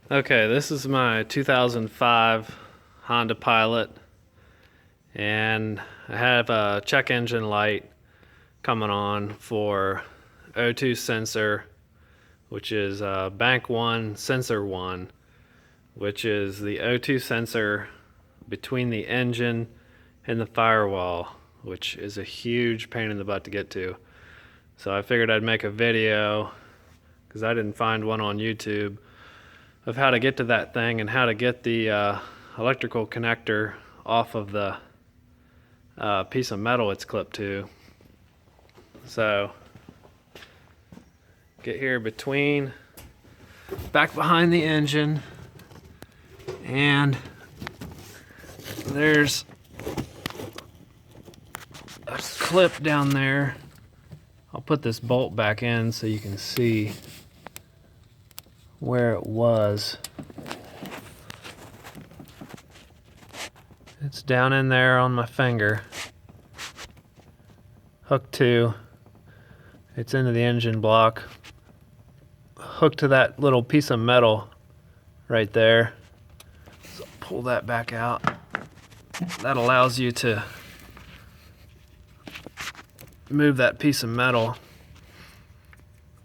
Okay, this is my 2005 Honda Pilot, and I have a check engine light coming on for O2 sensor, which is bank 1, sensor 1, which is the O2 sensor between the engine and the firewall, which is a huge pain in the butt to get to. So I figured I'd make a video, because I didn't find one on YouTube, of how to get to that thing and how to get the electrical connector off of the piece of metal it's clipped to. So get here back behind the engine, and there's a clip down there. I'll put this bolt back in so you can see where it was. It's down in there on my finger. Hooked to, it's into the engine block. Hooked to that little piece of metal right there. So I'll pull that back out. That allows you to move that piece of metal.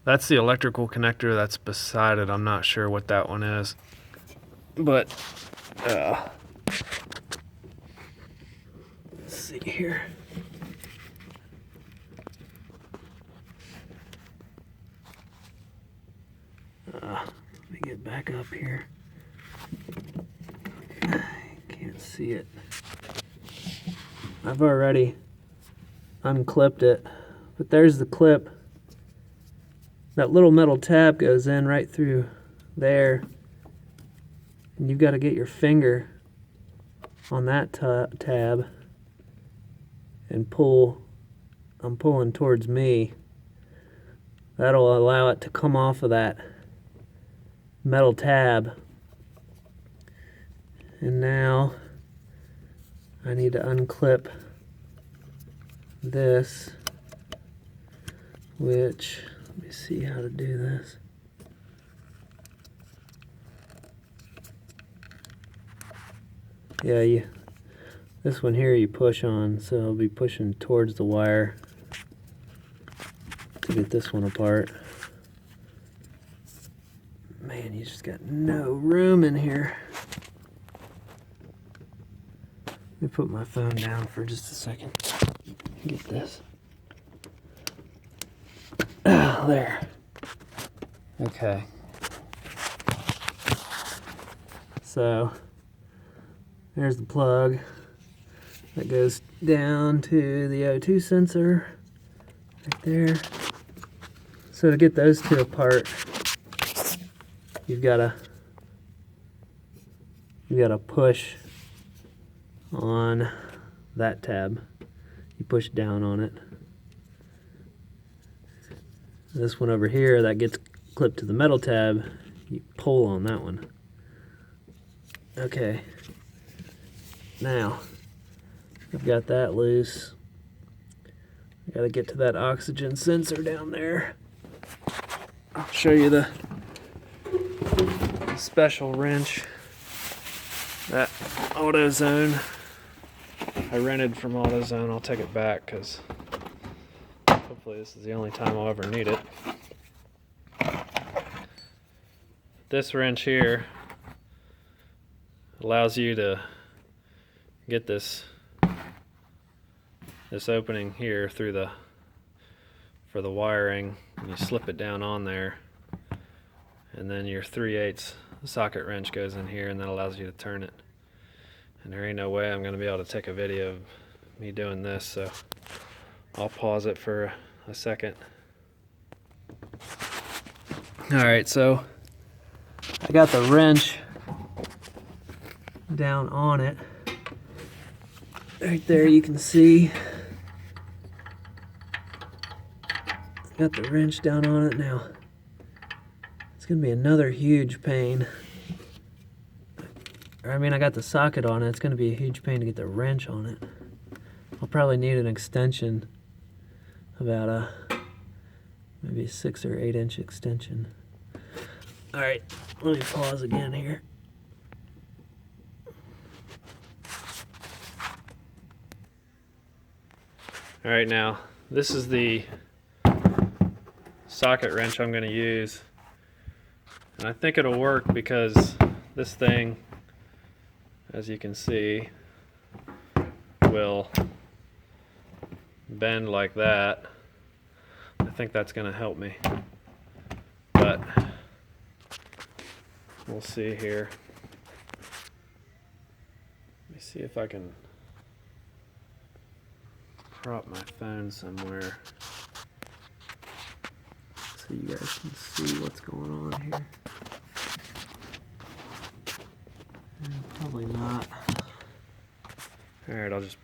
That's the electrical connector that's beside it. I'm not sure what that one is, but let's see here. Let me get back up here. I can't see it. I've already unclipped it, but there's the clip. That little metal tab goes in right through there, and you've got to get your finger on that tab and pull. I'm pulling towards me. That'll allow it to come off of that metal tab. And now I need to unclip this, which, let me see how to do this. Yeah, this one here you push on, so I'll be pushing towards the wire to get this one apart. Man, you just got no room in here. Let me put my phone down for just a second. Get this. There. Okay. So there's the plug that goes down to the O2 sensor right there. So to get those two apart, you've got to push on that tab. You push down on it. This one over here that gets clipped to the metal tab, you pull on that one. Okay. Now, I've got that loose. I gotta get to that oxygen sensor down there. I'll show you the special wrench. That AutoZone. I rented from AutoZone. I'll take it back because hopefully this is the only time I'll ever need it. This wrench here allows you to get this opening here through for the wiring, and you slip it down on there, and then your 3/8 socket wrench goes in here, and that allows you to turn it. And there ain't no way I'm going to be able to take a video of me doing this, so I'll pause it for a second. Alright, so I got the wrench down on it. Right there you can see. Got the wrench down on it now. It's going to be another huge pain. I mean, I got the socket on it. It's going to be a huge pain to get the wrench on it. I'll probably need an extension, about maybe a 6 or 8 inch extension. All right, let me pause again here. All right, now this is the socket wrench I'm going to use, and I think it'll work because this thing, as you can see, will bend like that. I think that's going to help me, but we'll see here. Let me see if I can prop my phone somewhere so you guys can see what's going on here. Probably not. Alright, I'll just